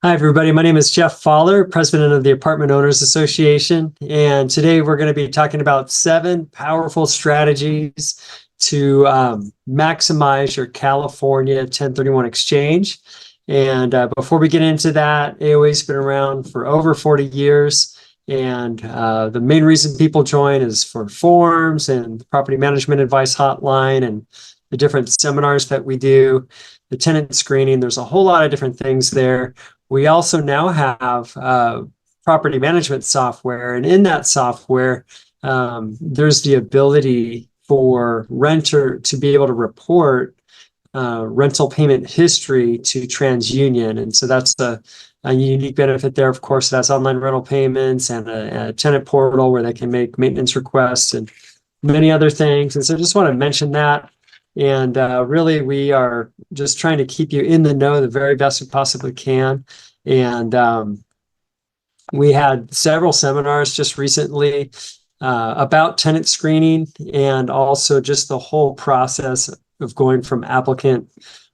Hi, everybody. My name is Jeff Fowler, president of the Apartment Owners Association. And today we're going to be talking about 7 powerful strategies to maximize your California 1031 exchange. And before we get into that, AOA's been around for over 40 years. And the main reason people join is for forms and the property management advice hotline and the different seminars that we do, the tenant screening. There's a whole lot of different things there. We also now have property management software, and in that software, there's the ability for renter to be able to report rental payment history to TransUnion. And so that's a unique benefit there. Of course, that's online rental payments and a tenant portal where they can make maintenance requests and many other things. And so I just want to mention that. And really, we are just trying to keep you in the know the very best we possibly can. And we had several seminars just recently about tenant screening and also just the whole process of going from applicant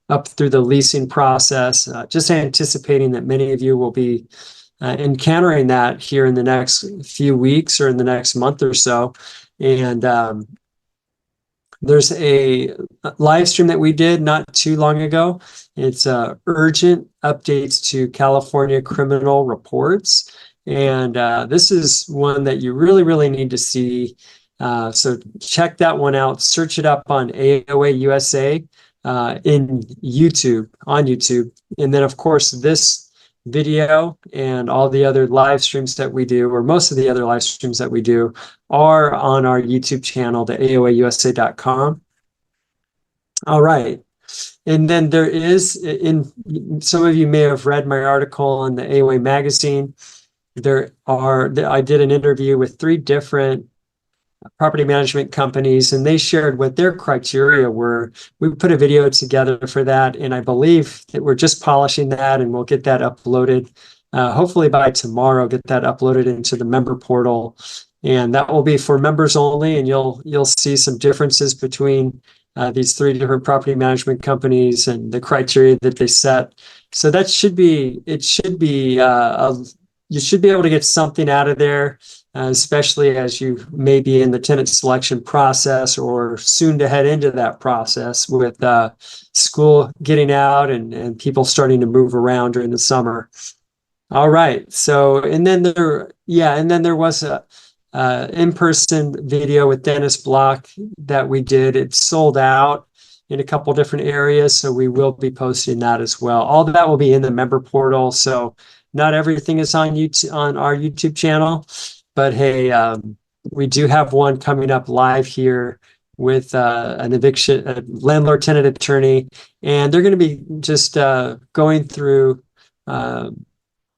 up through the leasing process, just anticipating that many of you will be encountering that here in the next few weeks or in the next month or so. And there's a live stream that we did not too long ago. It's urgent updates to California criminal reports. And this is one that you really, really need to see. So check that one out. Search it up on AOA USA in YouTube, on YouTube. And then, of course, this video and all the other live streams that we do, or most of the other live streams that we do, are on our YouTube channel, the AOAUSA.com. All right. And then there is, some of you may have read my article in the AOA magazine. I did an interview with 3 different property management companies, and they shared what their criteria were. We put a video together for that, and I believe that we're just polishing that, and we'll get that uploaded. Hopefully by tomorrow, get that uploaded into the member portal, and that will be for members only. And you'll see some differences between these 3 different property management companies and the criteria that they set. So that should be, you should be able to get something out of there, especially as you may be in the tenant selection process or soon to head into that process with school getting out and people starting to move around during the summer. All right. So, and then there was a in-person video with Dennis Block that we did. It sold out in a couple different areas, so we will be posting that as well. All that will be in the member portal. So not everything is on YouTube, on our YouTube channel, but hey, we do have one coming up live here with an eviction, a landlord-tenant attorney, and they're going to be just going through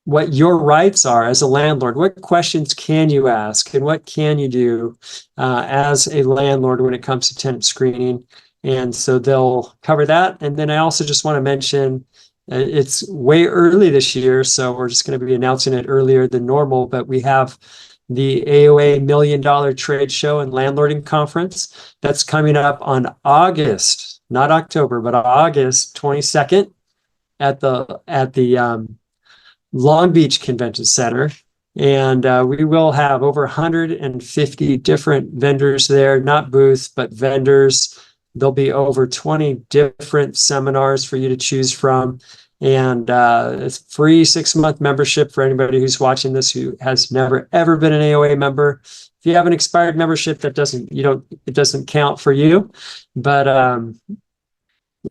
what your rights are as a landlord. What questions can you ask, and what can you do as a landlord when it comes to tenant screening? And so they'll cover that. And then I also just want to mention, it's way early this year, so we're just going to be announcing it earlier than normal, but we have the AOA $1 Million Trade Show and Landlording Conference. That's coming up on August, not October, but August 22nd at the Long Beach Convention Center. And we will have over 150 different vendors there, not booths, but vendors. There'll be over 20 different seminars for you to choose from. And it's free 6-month membership for anybody who's watching this who has never, ever been an AOA member. If you have an expired membership, it doesn't count for you. But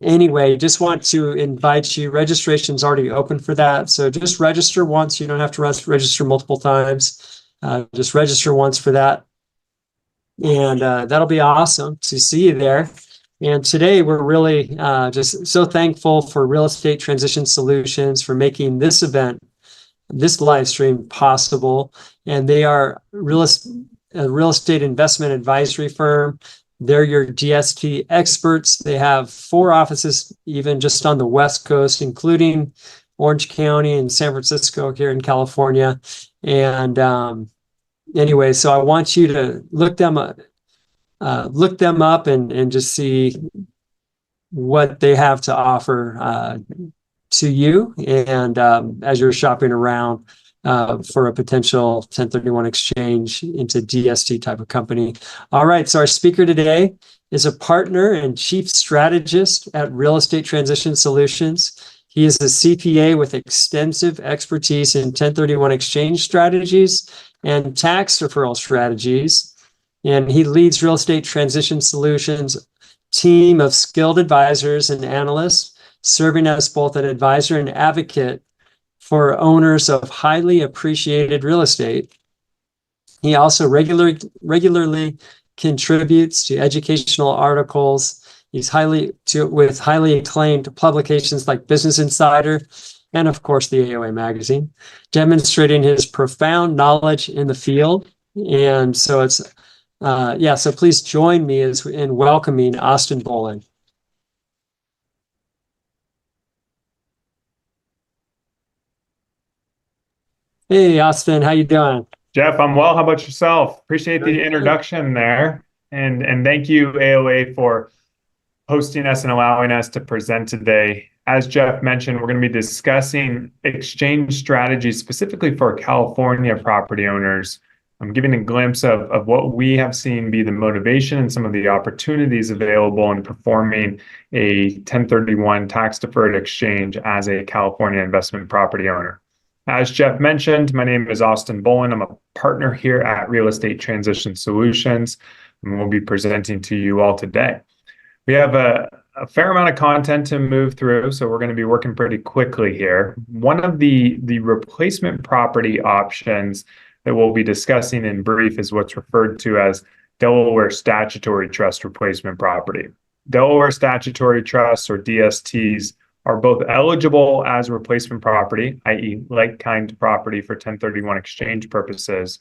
anyway, just want to invite you. Registration's already open for that. So just register once. You don't have to register multiple times. Just register once for that. And that'll be awesome to see you there. And today we're really just so thankful for Real Estate Transition Solutions for making this event, this live stream possible. And they are a real estate investment advisory firm. They're your DST experts. They have 4 offices, even just on the West Coast, including Orange County and San Francisco here in California. And anyway, so I want you to look them up and just see what they have to offer to you, and as you're shopping around for a potential 1031 exchange into DST type of company. All right, so our speaker today is a partner and chief strategist at Real Estate Transition Solutions. He is a CPA with extensive expertise in 1031 exchange strategies and tax deferral strategies. And he leads Real Estate Transition Solutions team of skilled advisors and analysts, serving as both an advisor and advocate for owners of highly appreciated real estate. He also regularly contributes to educational articles. He's with highly acclaimed publications like Business Insider and, of course, the AOA magazine, demonstrating his profound knowledge in the field. And so so please join me in welcoming Austin Bowlin. Hey, Austin, how you doing? Jeff, I'm well. How about yourself? Appreciate Very the good. introduction there. And thank you, AOA, for hosting us and allowing us to present today. As Jeff mentioned, we're going to be discussing exchange strategies specifically for California property owners. I'm giving a glimpse of what we have seen be the motivation and some of the opportunities available in performing a 1031 tax deferred exchange as a California investment property owner. As Jeff mentioned, my name is Austin Bowlin. I'm a partner here at Real Estate Transition Solutions, and we'll be presenting to you all today. We have a fair amount of content to move through, so we're going to be working pretty quickly here. One of the replacement property options that we'll be discussing in brief is what's referred to as Delaware Statutory Trust replacement property. Delaware Statutory Trusts, or DSTs, are both eligible as replacement property, i.e. like-kind property for 1031 exchange purposes,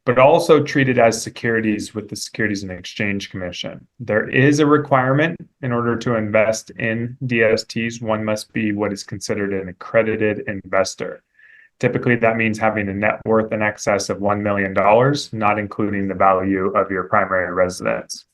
but also treated as securities with the Securities and Exchange Commission. There is a requirement in order to invest in DSTs. One must be what is considered an accredited investor. Typically, that means having a net worth in excess of $1 million, not including the value of your primary residence.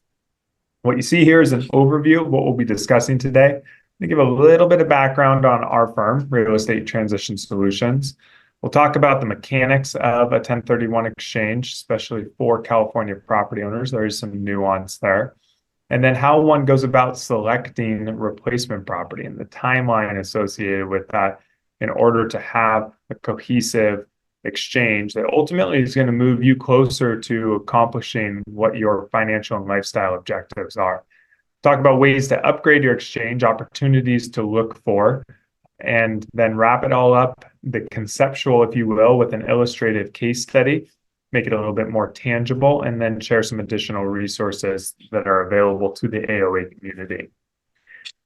What you see here is an overview of what we'll be discussing today. To give a little bit of background on our firm, Real Estate Transition Solutions. We'll talk about the mechanics of a 1031 exchange, especially for California property owners. There is some nuance there. And then how one goes about selecting replacement property and the timeline associated with that in order to have a cohesive exchange that ultimately is going to move you closer to accomplishing what your financial and lifestyle objectives are. Talk about ways to upgrade your exchange, opportunities to look for, and then wrap it all up, the conceptual, if you will, with an illustrative case study, make it a little bit more tangible, and then share some additional resources that are available to the AOA community.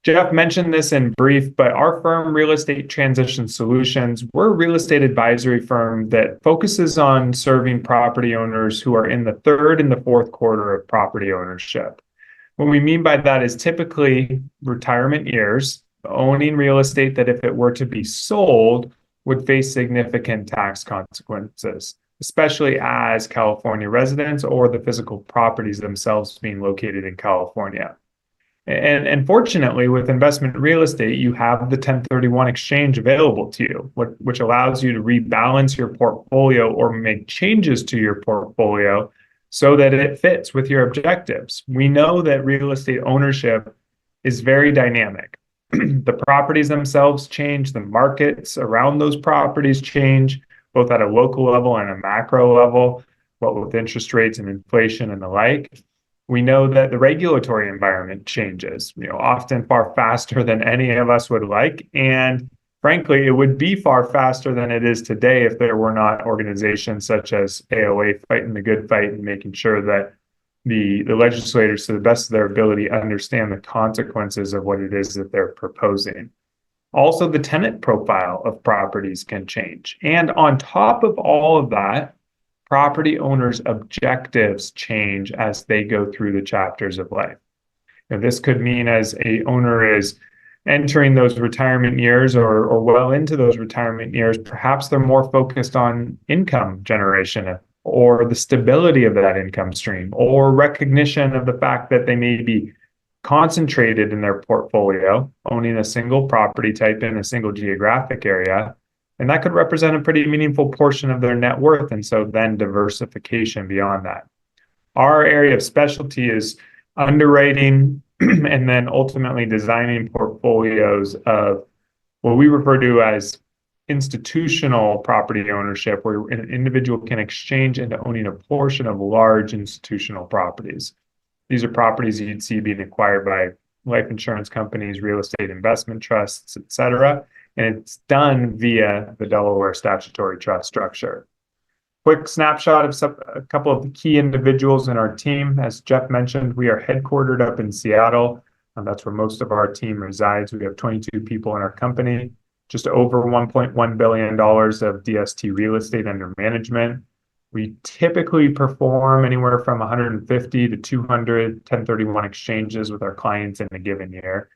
Jeff mentioned this in brief, but our firm, Real Estate Transition Solutions, we're a real estate advisory firm that focuses on serving property owners who are in the third and the fourth quarter of property ownership. What we mean by that is typically retirement years, owning real estate that if it were to be sold would face significant tax consequences, especially as California residents or the physical properties themselves being located in California. And fortunately, with investment real estate, you have the 1031 exchange available to you, which allows you to rebalance your portfolio or make changes to your portfolio so that it fits with your objectives. We know that real estate ownership is very dynamic. The properties themselves change, the markets around those properties change, both at a local level and a macro level, what with interest rates and inflation and the like. We know that the regulatory environment changes, often far faster than any of us would like. And frankly, it would be far faster than it is today if there were not organizations such as AOA fighting the good fight and making sure that the legislators, to the best of their ability, understand the consequences of what it is that they're proposing. Also, the tenant profile of properties can change. And on top of all of that, property owners' objectives change as they go through the chapters of life. Now, this could mean as a owner is entering those retirement years or well into those retirement years, perhaps they're more focused on income generation or the stability of that income stream or recognition of the fact that they may be concentrated in their portfolio, owning a single property type in a single geographic area. And that could represent a pretty meaningful portion of their net worth. And so then diversification beyond that. Our area of specialty is underwriting and then ultimately designing portfolios of what we refer to as institutional property ownership, where an individual can exchange into owning a portion of large institutional properties. These are properties you'd see being acquired by life insurance companies, real estate investment trusts, et cetera. And it's done via the Delaware statutory trust structure. Quick snapshot of a couple of the key individuals in our team. As Jeff mentioned, we are headquartered up in Seattle. That's where most of our team resides. We have 22 people in our company, just over $1.1 billion of DST real estate under management. We typically perform anywhere from 150 to 200 1031 exchanges with our clients in a given year.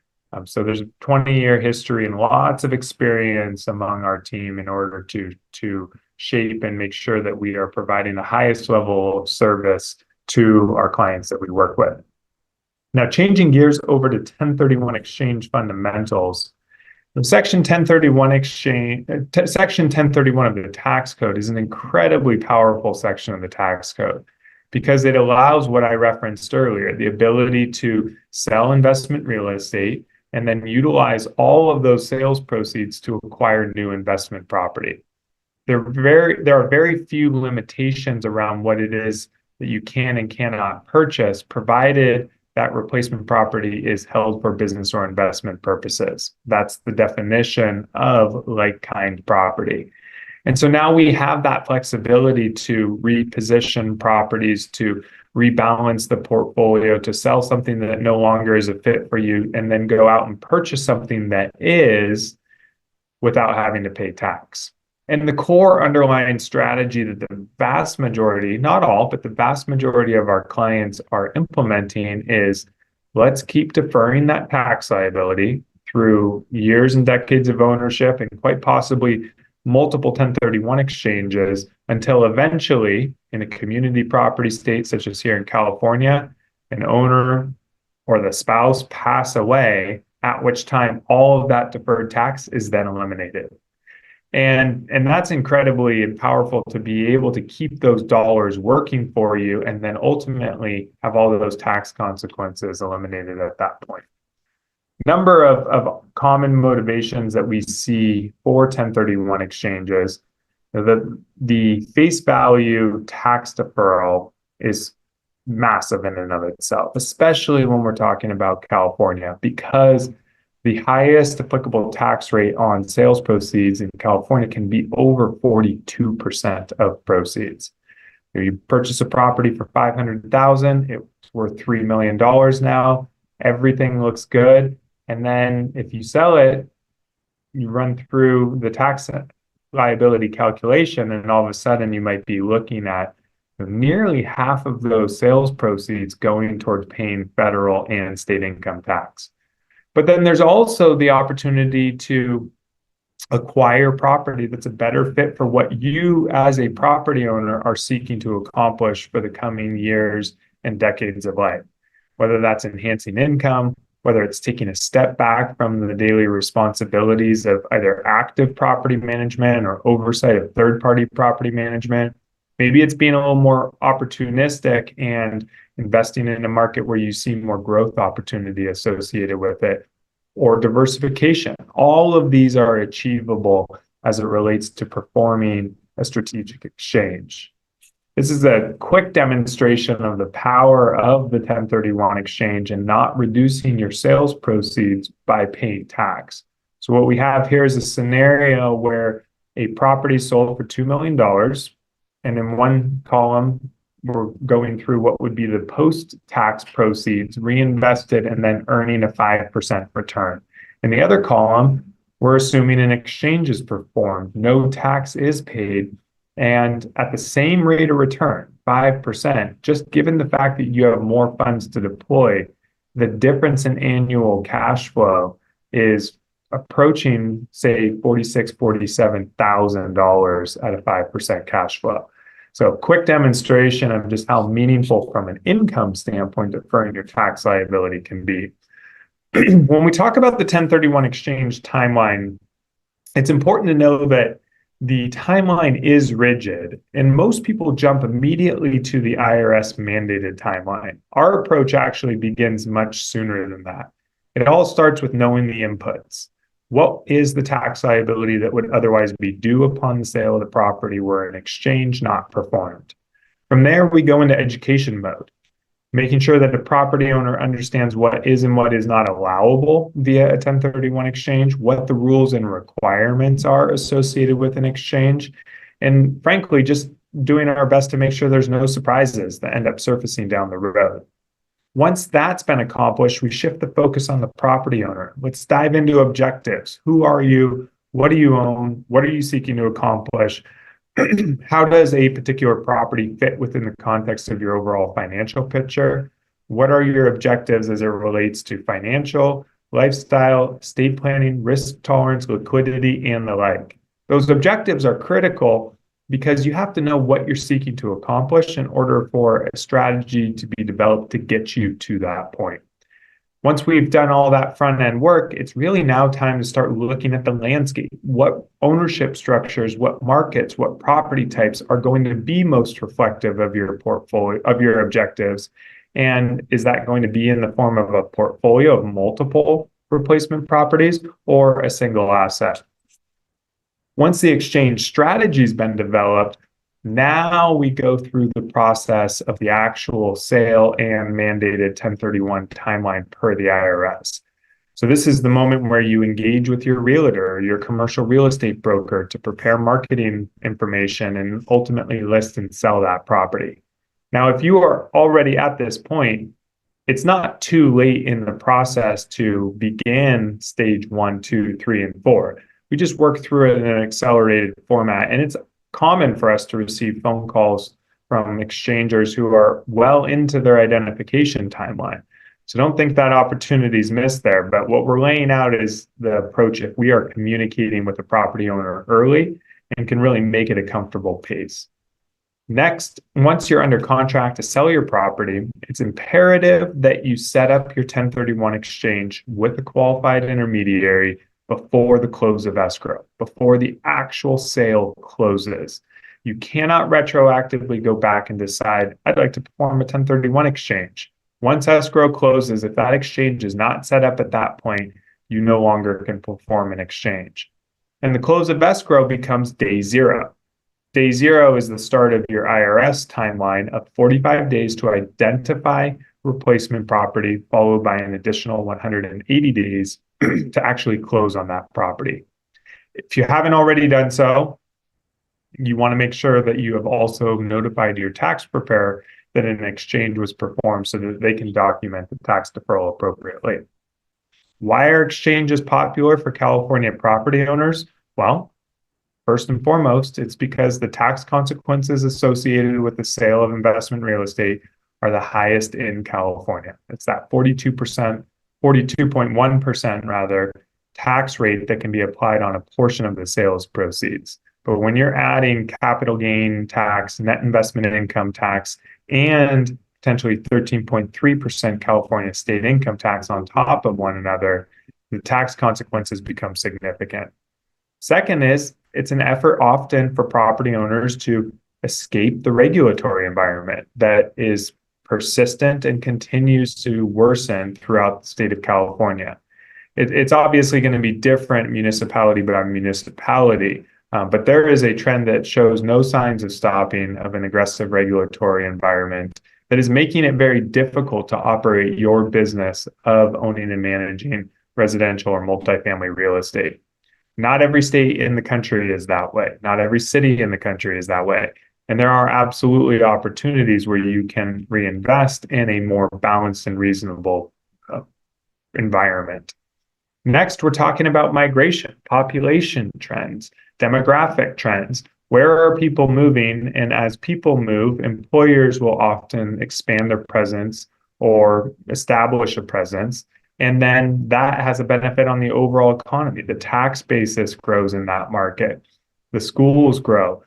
So there's a 20-year history and lots of experience among our team in order to shape and make sure that we are providing the highest level of service to our clients that we work with. Now, changing gears over to 1031 exchange fundamentals. Section 1031 Section 1031 of the tax code is an incredibly powerful section of the tax code because it allows what I referenced earlier, the ability to sell investment real estate and then utilize all of those sales proceeds to acquire new investment property. There are very few limitations around what it is that you can and cannot purchase, provided that replacement property is held for business or investment purposes. That's the definition of like-kind property. And so now we have that flexibility to reposition properties, to rebalance the portfolio, to sell something that no longer is a fit for you, and then go out and purchase something that is without having to pay tax. And the core underlying strategy that the vast majority, not all, but the vast majority of our clients are implementing is, let's keep deferring that tax liability through years and decades of ownership and quite possibly multiple 1031 exchanges until eventually, in a community property state such as here in California, an owner or the spouse pass away, at which time all of that deferred tax is then eliminated. And that's incredibly powerful to be able to keep those dollars working for you and then ultimately have all of those tax consequences eliminated at that point. Number of common motivations that we see for 1031 exchanges. The face value tax deferral is massive in and of itself, especially when we're talking about California, because the highest applicable tax rate on sales proceeds in California can be over 42% of proceeds. You purchase a property for $500,000, it's worth $3 million now, everything looks good. And then if you sell it, you run through the tax liability calculation, and all of a sudden you might be looking at nearly half of those sales proceeds going towards paying federal and state income tax. But then there's also the opportunity to acquire property that's a better fit for what you as a property owner are seeking to accomplish for the coming years and decades of life, whether that's enhancing income, whether it's taking a step back from the daily responsibilities of either active property management or oversight of third-party property management. Maybe it's being a little more opportunistic and investing in a market where you see more growth opportunity associated with it, or diversification. All of these are achievable as it relates to performing a strategic exchange. This is a quick demonstration of the power of the 1031 exchange and not reducing your sales proceeds by paying tax. So what we have here is a scenario where a property sold for $2 million, and in one column, we're going through what would be the post-tax proceeds reinvested and then earning a 5% return. In the other column, we're assuming an exchange is performed, no tax is paid, and at the same rate of return, 5%, just given the fact that you have more funds to deploy, the difference in annual cash flow is approaching, say, $46,000, $47,000 at a 5% cash flow. So a quick demonstration of just how meaningful from an income standpoint deferring your tax liability can be. When we talk about the 1031 exchange timeline, it's important to know that the timeline is rigid, and most people jump immediately to the IRS mandated timeline. Our approach actually begins much sooner than that. It all starts with knowing the inputs. What is the tax liability that would otherwise be due upon the sale of the property were an exchange not performed? From there, we go into education mode, making sure that the property owner understands what is and what is not allowable via a 1031 exchange, what the rules and requirements are associated with an exchange, and frankly, just doing our best to make sure there's no surprises that end up surfacing down the road. Once that's been accomplished, we shift the focus on the property owner. Let's dive into objectives. Who are you? What do you own? What are you seeking to accomplish? How does a particular property fit within the context of your overall financial picture? What are your objectives as it relates to financial, lifestyle, estate planning, risk tolerance, liquidity, and the like? Those objectives are critical because you have to know what you're seeking to accomplish in order for a strategy to be developed to get you to that point. Once we've done all that front end work, it's really now time to start looking at the landscape. What ownership structures, what markets, what property types are going to be most reflective of your portfolio, of your objectives? And is that going to be in the form of a portfolio of multiple replacement properties or a single asset? Once the exchange strategy's been developed, now we go through the process of the actual sale and mandated 1031 timeline per the IRS. So this is the moment where you engage with your realtor or your commercial real estate broker to prepare marketing information and ultimately list and sell that property. Now, if you are already at this point, it's not too late in the process to begin stage 1, 2, 3, and 4. We just work through it in an accelerated format, and it's common for us to receive phone calls from exchangers who are well into their identification timeline. So don't think that opportunity is missed there. But what we're laying out is the approach if we are communicating with the property owner early and can really make it a comfortable pace. Next, once you're under contract to sell your property, it's imperative that you set up your 1031 exchange with a qualified intermediary before the close of escrow, before the actual sale closes. You cannot retroactively go back and decide, I'd like to perform a 1031 exchange. Once escrow closes, if that exchange is not set up at that point, you no longer can perform an exchange. And the close of escrow becomes day zero. Day zero is the start of your IRS timeline of 45 days to identify replacement property, followed by an additional 180 days to actually close on that property. If you haven't already done so, you want to make sure that you have also notified your tax preparer that an exchange was performed so that they can document the tax deferral appropriately. Why are exchanges popular for California property owners? Well, first and foremost, it's because the tax consequences associated with the sale of investment real estate are the highest in California. It's that 42.1% rather, tax rate that can be applied on a portion of the sales proceeds. But when you're adding capital gain tax, net investment income tax, and potentially 13.3% California state income tax on top of one another, the tax consequences become significant. Second is, it's an effort often for property owners to escape the regulatory environment that is persistent and continues to worsen throughout the state of California. It's obviously going to be different municipality by municipality, but there is a trend that shows no signs of stopping of an aggressive regulatory environment that is making it very difficult to operate your business of owning and managing residential or multifamily real estate. Not every state in the country is that way. Not every city in the country is that way. And there are absolutely opportunities where you can reinvest in a more balanced and reasonable environment. Next, we're talking about migration, population trends, demographic trends. Where are people moving? And as people move, employers will often expand their presence or establish a presence. And then that has a benefit on the overall economy. The tax basis grows in that market. The schools grow.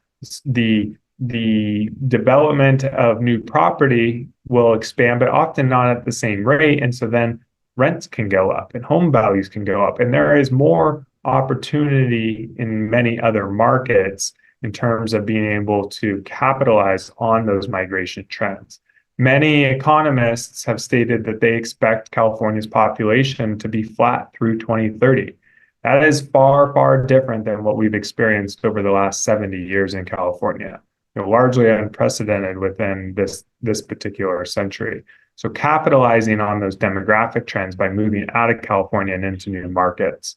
The the development of new property will expand, but often not at the same rate. And so then rents can go up and home values can go up. And there is more opportunity in many other markets in terms of being able to capitalize on those migration trends. Many economists have stated that they expect California's population to be flat through 2030. That is far, far different than what we've experienced over the last 70 years in California. Largely unprecedented within this particular century. So capitalizing on those demographic trends by moving out of California and into new markets.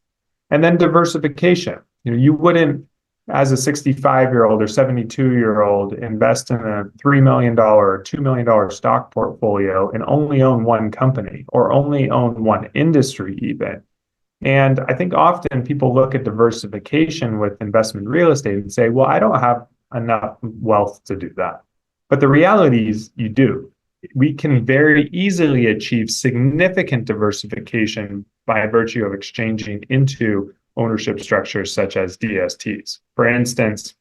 And then diversification. You wouldn't, as a 65-year-old or 72-year-old, invest in a $3 million or $2 million stock portfolio and only own one company or only own one industry even. And I think often people look at diversification with investment real estate and say, well, I don't have enough wealth to do that. But the reality is you do. We can very easily achieve significant diversification by virtue of exchanging into ownership structures such as DSTs. For instance,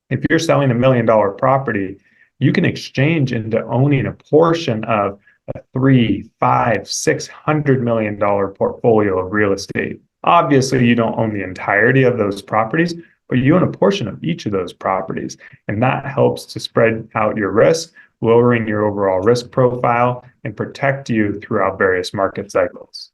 if you're selling $1 million property, you can exchange into owning a portion of a $300, $500, $600 million portfolio of real estate. Obviously, you don't own the entirety of those properties, but you own a portion of each of those properties. And that helps to spread out your risk, lowering your overall risk profile, and protect you throughout various market cycles.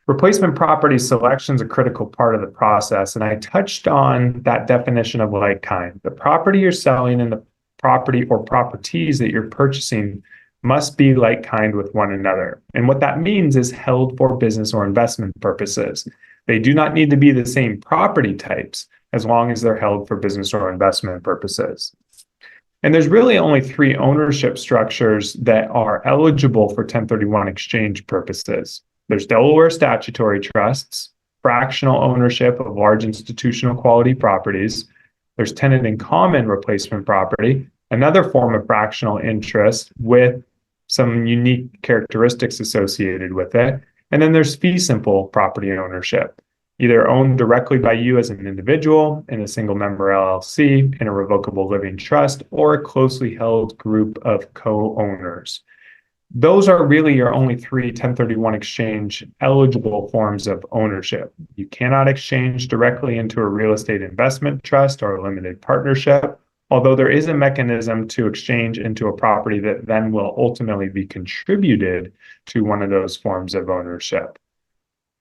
Replacement property selection is a critical part of the process, and I touched on that definition of like kind. The property you're selling and the property or properties that you're purchasing must be like kind with one another. And what that means is held for business or investment purposes. They do not need to be the same property types as long as they're held for business or investment purposes. And there's really only 3 ownership structures that are eligible for 1031 exchange purposes. There's Delaware statutory trusts, fractional ownership of large institutional quality properties. There's tenant in common replacement property, another form of fractional interest with some unique characteristics associated with it. And then there's fee simple property ownership, either owned directly by you as an individual in a single member LLC, in a revocable living trust, or a closely held group of co-owners. Those are really your only 3 1031 exchange eligible forms of ownership. You cannot exchange directly into a real estate investment trust or a limited partnership, although there is a mechanism to exchange into a property that then will ultimately be contributed to one of those forms of ownership.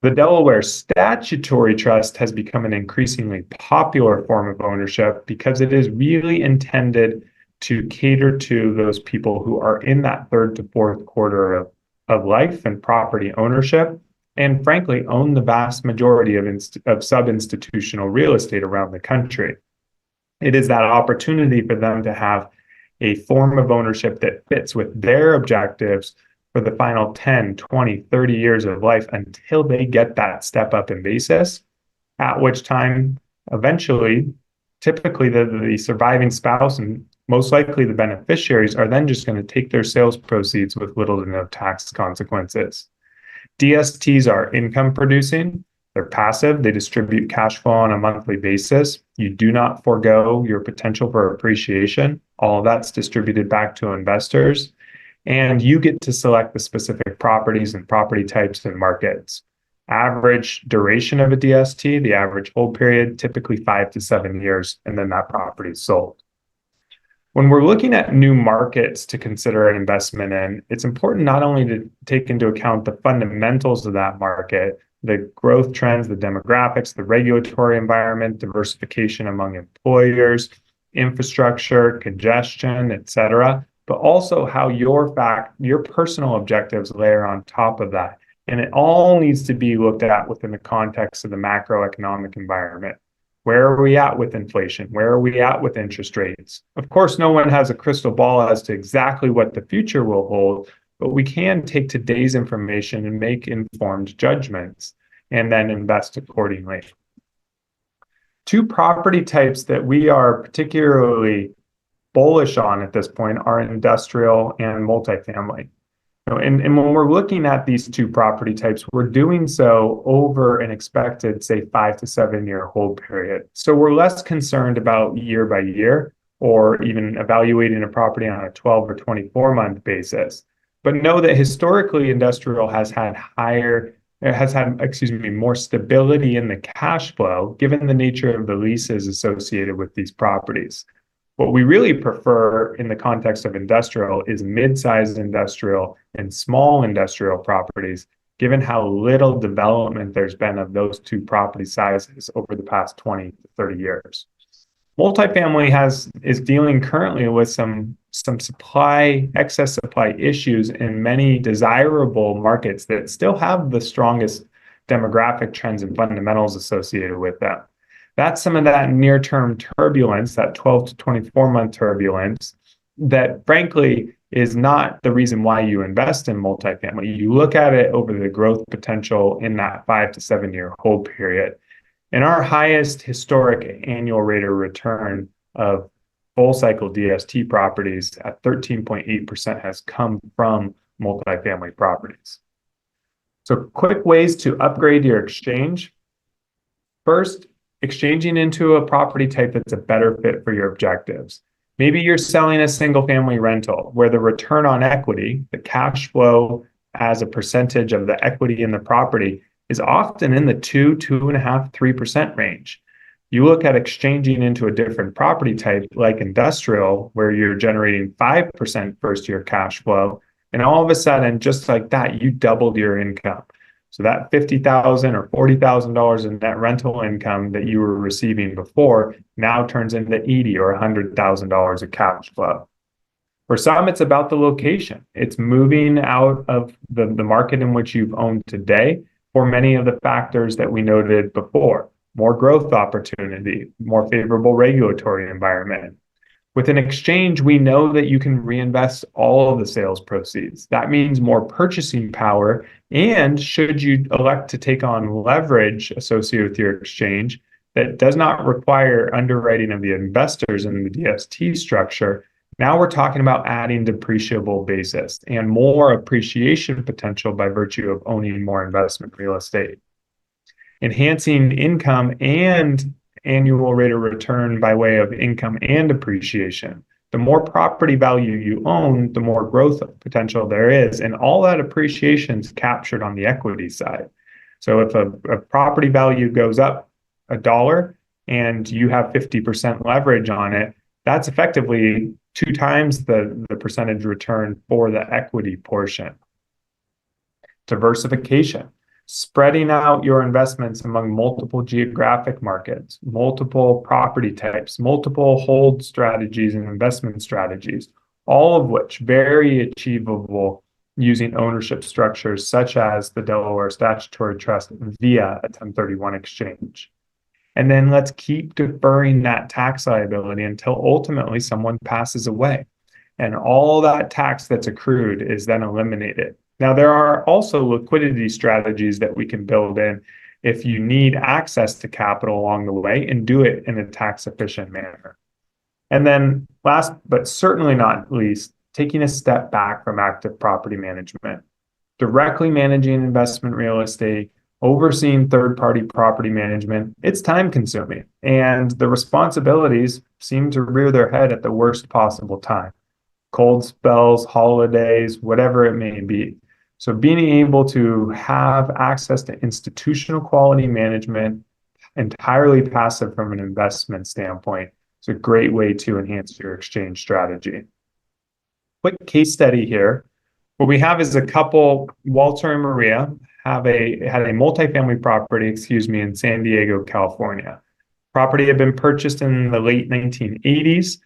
The Delaware statutory trust has become an increasingly popular form of ownership because it is really intended to cater to those people who are in that 3rd to 4th quarter of life and property ownership, and frankly, own the vast majority of sub-institutional real estate around the country. It is that opportunity for them to have a form of ownership that fits with their objectives for the final 10, 20, 30 years of life until they get that step up in basis, at which time, eventually, typically the surviving spouse and most likely the beneficiaries are then just going to take their sales proceeds with little to no tax consequences. DSTs are income producing. They're passive. They distribute cash flow on a monthly basis. You do not forego your potential for appreciation. All of that's distributed back to investors. And you get to select the specific properties and property types and markets. Average duration of a DST, the average hold period, typically 5 to 7 years, and then that property is sold. When we're looking at new markets to consider an investment in, it's important not only to take into account the fundamentals of that market, the growth trends, the demographics, the regulatory environment, diversification among employers, infrastructure, congestion, et cetera, but also how your personal objectives layer on top of that. And it all needs to be looked at within the context of the macroeconomic environment. Where are we at with inflation? Where are we at with interest rates? Of course, no one has a crystal ball as to exactly what the future will hold, but we can take today's information and make informed judgments and then invest accordingly. 2 property types that we are particularly bullish on at this point are industrial and multifamily. And when we're looking at these 2 property types, we're doing so over an expected, say, 5 to 7 year hold period. So we're less concerned about year by year. or even evaluating a property on a 12 or 24-month basis. But know that historically industrial has had more stability in the cash flow given the nature of the leases associated with these properties. What we really prefer in the context of industrial is mid-sized industrial and small industrial properties, given how little development there's been of those two property sizes over the past 20 to 30 years. Multifamily is dealing currently with some excess supply issues in many desirable markets that still have the strongest demographic trends and fundamentals associated with them. That's some of that near-term turbulence, that 12 to 24-month turbulence, that frankly is not the reason why you invest in multifamily. You look at it over the growth potential in that 5 to 7 year hold period. And our highest historic annual rate of return of full cycle DST properties at 13.8% has come from multifamily properties. So quick ways to upgrade your exchange. First, exchanging into a property type that's a better fit for your objectives. Maybe you're selling a single family rental where the return on equity, the cash flow as a percentage of the equity in the property, is often in the 2.5%, 3% range. You look at exchanging into a different property type like industrial, where you're generating 5% first year cash flow, and all of a sudden, just like that, you doubled your income. So that $50,000 or $40,000 in net rental income that you were receiving before now turns into $80,000 or $100,000 of cash flow. For some, it's about the location. It's moving out of the market in which you've owned today for many of the factors that we noted before: more growth opportunity, more favorable regulatory environment. With an exchange, we know that you can reinvest all of the sales proceeds. That means more purchasing power. And should you elect to take on leverage associated with your exchange that does not require underwriting of the investors in the DST structure, now we're talking about adding depreciable basis and more appreciation potential by virtue of owning more investment real estate. Enhancing income and annual rate of return by way of income and appreciation. The more property value you own, the more growth potential there is, and all that appreciation is captured on the equity side. So if a property value goes up $1 and you have 50% leverage on it, that's effectively 2 times the percentage return for the equity portion. Diversification. Spreading out your investments among multiple geographic markets, multiple property types, multiple hold strategies and investment strategies, all of which very achievable using ownership structures such as the Delaware Statutory Trust via a 1031 exchange. And then let's keep deferring that tax liability until ultimately someone passes away. And all that tax that's accrued is then eliminated. Now, there are also liquidity strategies that we can build in if you need access to capital along the way and do it in a tax efficient manner. And then last, but certainly not least, taking a step back from active property management. Directly managing investment real estate, overseeing third-party property management, it's time consuming. And the responsibilities seem to rear their head at the worst possible time. Cold spells, holidays, whatever it may be. So being able to have access to institutional quality management, entirely passive from an investment standpoint, is a great way to enhance your exchange strategy. Quick case study here. What we have is a couple, Walter and Maria, had a multifamily property, in San Diego, California. Property had been purchased in the late 1980s.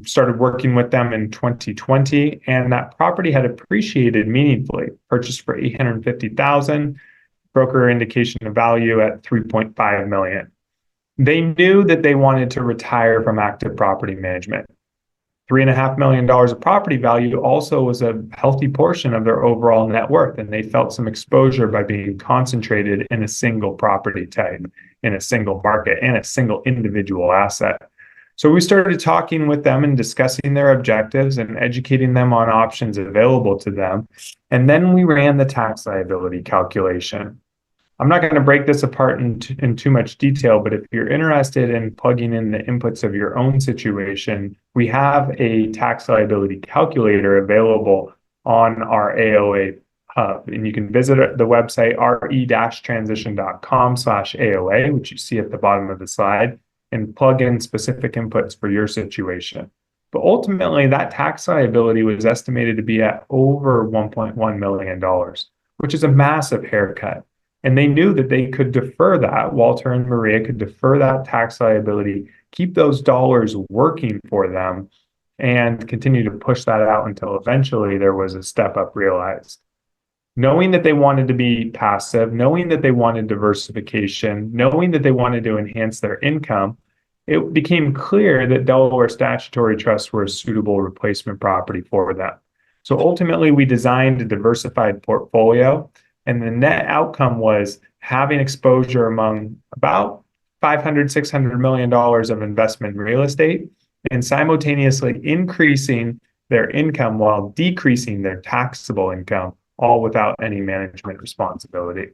Started working with them in 2020, and that property had appreciated meaningfully. Purchased for $850,000, broker indication of value at $3.5 million. They knew that they wanted to retire from active property management. $3.5 million of property value also was a healthy portion of their overall net worth, and they felt some exposure by being concentrated in a single property type, in a single market, and a single individual asset. So we started talking with them and discussing their objectives and educating them on options available to them. And then we ran the tax liability calculation. I'm not going to break this apart in too much detail, but if you're interested in plugging in the inputs of your own situation, we have a tax liability calculator available on our AOA hub. And you can visit the website re-transition.com/AOA, which you see at the bottom of the slide, and plug in specific inputs for your situation. But ultimately, that tax liability was estimated to be at over $1.1 million, which is a massive haircut. And they knew that they could defer that. Walter and Maria could defer that tax liability, keep those dollars working for them, and continue to push that out until eventually there was a step up realized. Knowing that they wanted to be passive, knowing that they wanted diversification, knowing that they wanted to enhance their income, it became clear that Delaware statutory trusts were a suitable replacement property for them. So ultimately, we designed a diversified portfolio. And the net outcome was having exposure among about $500–600 million of investment in real estate and simultaneously increasing their income while decreasing their taxable income, all without any management responsibility.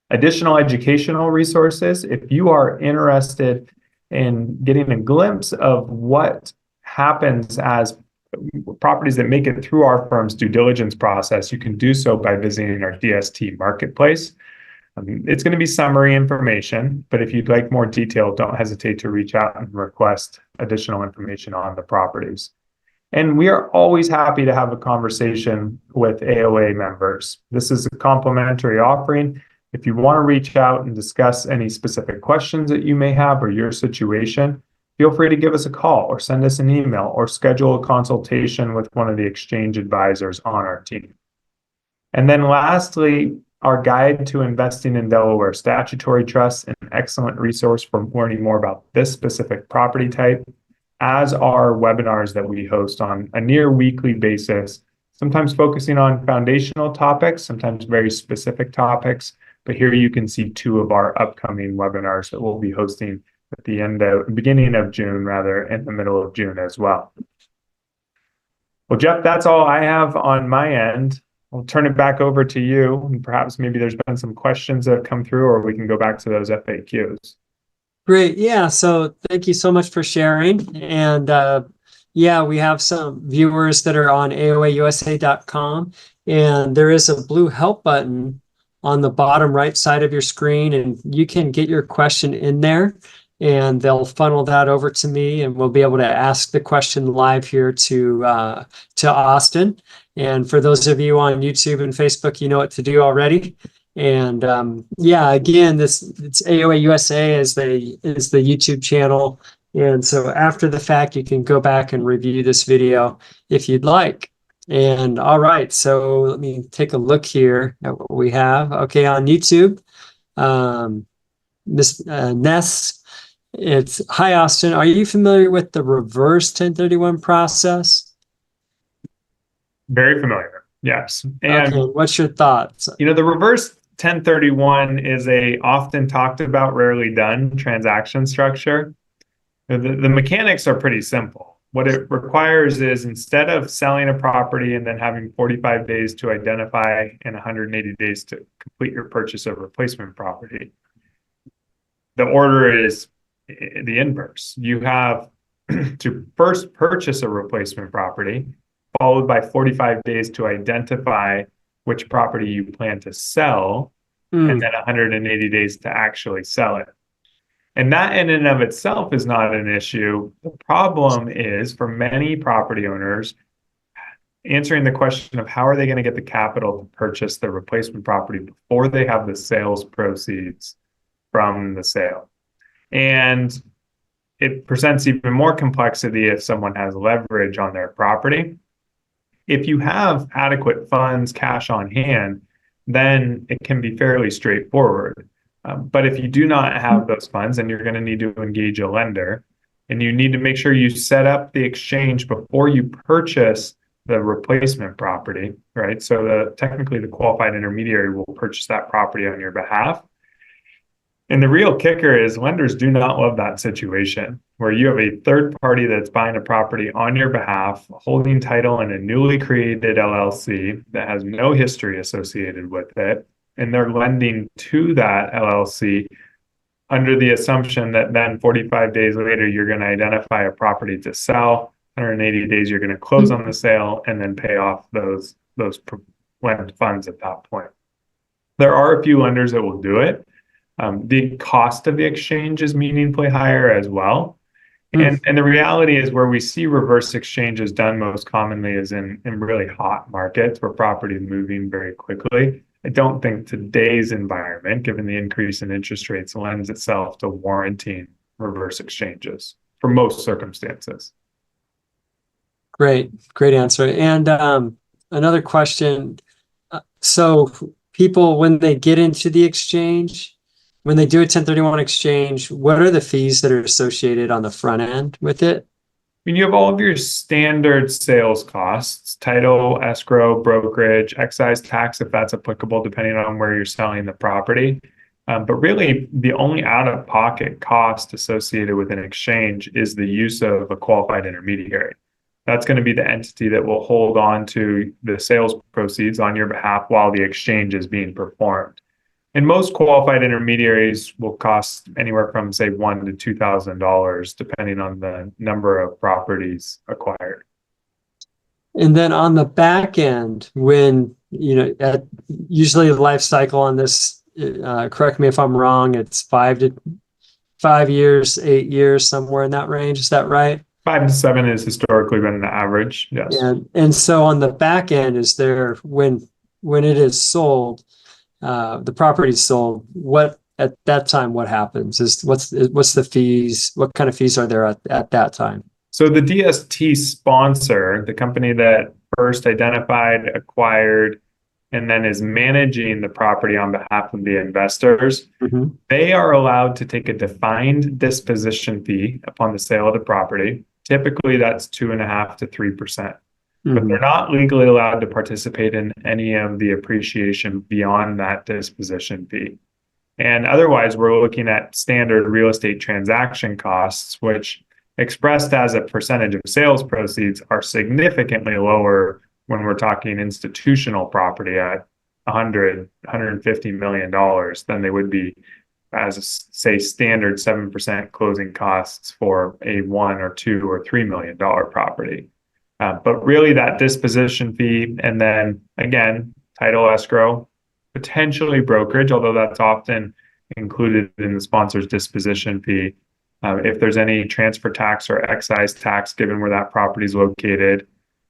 Additional educational resources. If you are interested in getting a glimpse of what happens as properties that make it through our firm's due diligence process, you can do so by visiting our DST marketplace. It's going to be summary information, but if you'd like more detail, don't hesitate to reach out and request additional information on the properties. And we are always happy to have a conversation with AOA members. This is a complimentary offering. If you want to reach out and discuss any specific questions that you may have or your situation, feel free to give us a call or send us an email or schedule a consultation with one of the exchange advisors on our team. And then lastly, our guide to investing in Delaware statutory trusts, an excellent resource for learning more about this specific property type, as are webinars that we host on a near weekly basis, sometimes focusing on foundational topics, sometimes very specific topics. But here you can see two of our upcoming webinars that we'll be hosting at the beginning of June, rather, in the middle of June as well. Well, Jeff, that's all I have on my end. I'll turn it back over to you, and perhaps maybe there's been some questions that have come through, or we can go back to those FAQs. Great. Yeah. So thank you so much for sharing. And yeah, we have some viewers that are on AOAUSA.com, and there is a blue help button on the bottom right side of your screen, and you can get your question in there, and they'll funnel that over to me, and we'll be able to ask the question live here to Austin. And for those of you on YouTube and Facebook, you know what to do already. And yeah, again, it's AOA USA is the YouTube channel. And so after the fact, you can go back and review this video if you'd like. And all right, so let me take a look here at what we have. Okay, on YouTube, Miss Ness, it's, hi, Austin. Are you familiar with the reverse 1031 process? Very familiar, yes. And okay, what's your thoughts? You know, the reverse 1031 is a often talked about, rarely done transaction structure. The mechanics are pretty simple. What it requires is, instead of selling a property and then having 45 days to identify and 180 days to complete your purchase of replacement property, the order is the inverse. You have to first purchase a replacement property, followed by 45 days to identify which property you plan to sell, and then 180 days to actually sell it. And that in and of itself is not an issue. The problem is, for many property owners, answering the question of how are they going to get the capital to purchase the replacement property before they have the sales proceeds from the sale. And it presents even more complexity if someone has leverage on their property. If you have adequate funds, cash on hand, then it can be fairly straightforward. But if you do not have those funds, then you're going to need to engage a lender, and you need to make sure you set up the exchange before you purchase the replacement property, right? So technically the qualified intermediary will purchase that property on your behalf. And the real kicker is, lenders do not love that situation where you have a third party that's buying a property on your behalf, holding title in a newly created LLC that has no history associated with it, and they're lending to that LLC under the assumption that then 45 days later, you're going to identify a property to sell. 180 days, you're going to close on the sale and then pay off those lend funds at that point. There are a few lenders that will do it. The cost of the exchange is meaningfully higher as well. And the reality is where we see reverse exchanges done most commonly is in really hot markets where property is moving very quickly. I don't think today's environment, given the increase in interest rates, lends itself to warranting reverse exchanges for most circumstances. Great answer. And another question. So people, when they get into the exchange, when they do a 1031 exchange, what are the fees that are associated on the front end with it? I mean, you have all of your standard sales costs, title, escrow, brokerage, excise tax, if that's applicable, depending on where you're selling the property. But really, the only out-of-pocket cost associated with an exchange is the use of a qualified intermediary. That's going to be the entity that will hold on to the sales proceeds on your behalf while the exchange is being performed. And most qualified intermediaries will cost anywhere from, say, $1,000 to $2,000, depending on the number of properties acquired. And then on the back end, when, usually the life cycle on this, correct me if I'm wrong, it's 5 years, 8 years, somewhere in that range. Is that right? 5 to 7 has historically been the average. Yes. And so on the back end, is there, when it is sold, the property is sold, what at that time, what happens? What's the fees? What kind of fees are there at that time? So the DST sponsor, the company that first identified, acquired, and then is managing the property on behalf of the investors, they are allowed to take a defined disposition fee upon the sale of the property. Typically, that's 2.5% to 3%. But they're not legally allowed to participate in any of the appreciation beyond that disposition fee. And otherwise, we're looking at standard real estate transaction costs, which expressed as a percentage of sales proceeds are significantly lower when we're talking institutional property at $150 million than they would be as, say, standard 7% closing costs for a $1 or $2 or $3 million property. But really that disposition fee, and then again, title, escrow, potentially brokerage, although that's often included in the sponsor's disposition fee. If there's any transfer tax or excise tax, given where that property is located,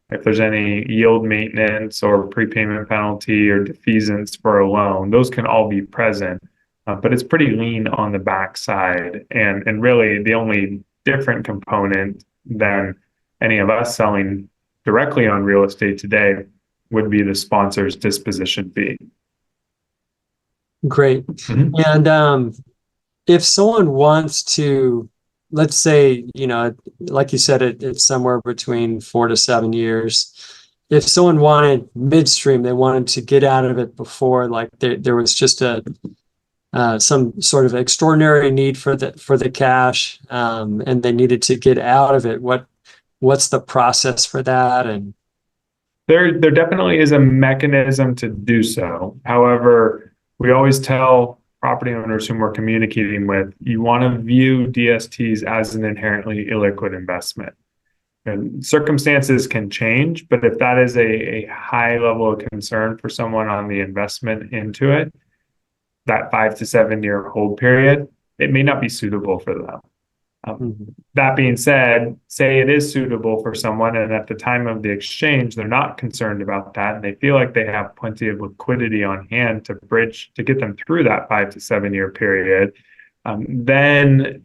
if there's any yield maintenance or prepayment penalty or defeasance for a loan, those can all be present. But it's pretty lean on the backside. And really the only different component than any of us selling directly on real estate today would be the sponsor's disposition fee. Great. And if someone wants to, let's say, like you said, it's somewhere between 4 to 7 years. If someone wanted midstream, they wanted to get out of it before, like there was just some sort of extraordinary need for the cash, and they needed to get out of it. What's the process for that? And there definitely is a mechanism to do so. However, we always tell property owners whom we're communicating with, you want to view DSTs as an inherently illiquid investment. And circumstances can change, but if that is a high level of concern for someone on the investment into it, that 5 to 7 year hold period, it may not be suitable for them. That being said, say it is suitable for someone, and at the time of the exchange, they're not concerned about that, and they feel like they have plenty of liquidity on hand to get them through that 5 to 7 year period. Then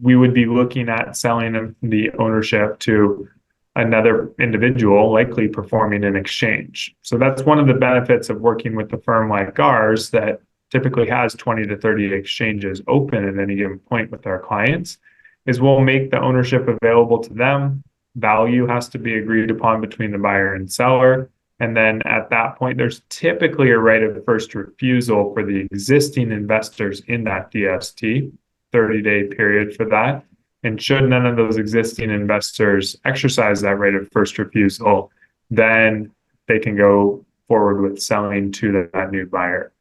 we would be looking at selling the ownership to another individual, likely performing an exchange. So that's one of the benefits of working with a firm like ours that typically has 20 to 30 exchanges open at any given point with our clients, is we'll make the ownership available to them. Value has to be agreed upon between the buyer and seller. And then at that point, there's typically a right of first refusal for the existing investors in that DST, 30-day period for that. And should none of those existing investors exercise that right of first refusal, then they can go forward with selling to that new buyer.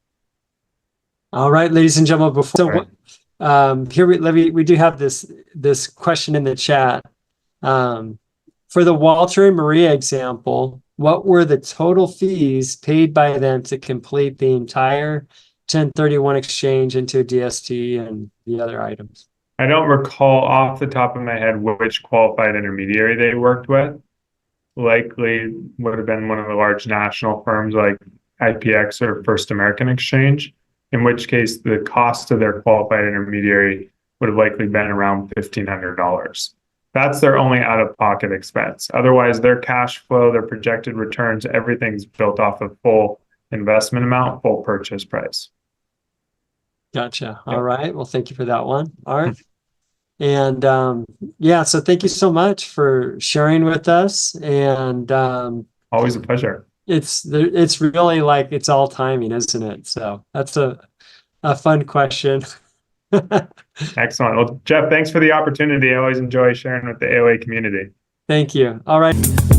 All right, ladies and gentlemen, Right. here we do have this question in the chat. Um, for the Walter and Maria example, what were the total fees paid by them to complete the entire 1031 exchange into DST and the other items? I don't recall off the top of my head which qualified intermediary they worked with. Likely would have been one of the large national firms like IPX or First American Exchange, in which case the cost of their qualified intermediary would have likely been around $1,500. That's their only out-of-pocket expense. Otherwise, their cash flow, their projected returns, everything's built off of full investment amount, full purchase price. Gotcha. All Yep. right. Well, thank you for that one. All right. And yeah, so thank you so much for sharing with us. And Always a pleasure. it's really like it's all timing, isn't it? So that's a fun question. Excellent. Well, Jeff, thanks for the opportunity. I always enjoy sharing with the AOA community. Thank you. All right.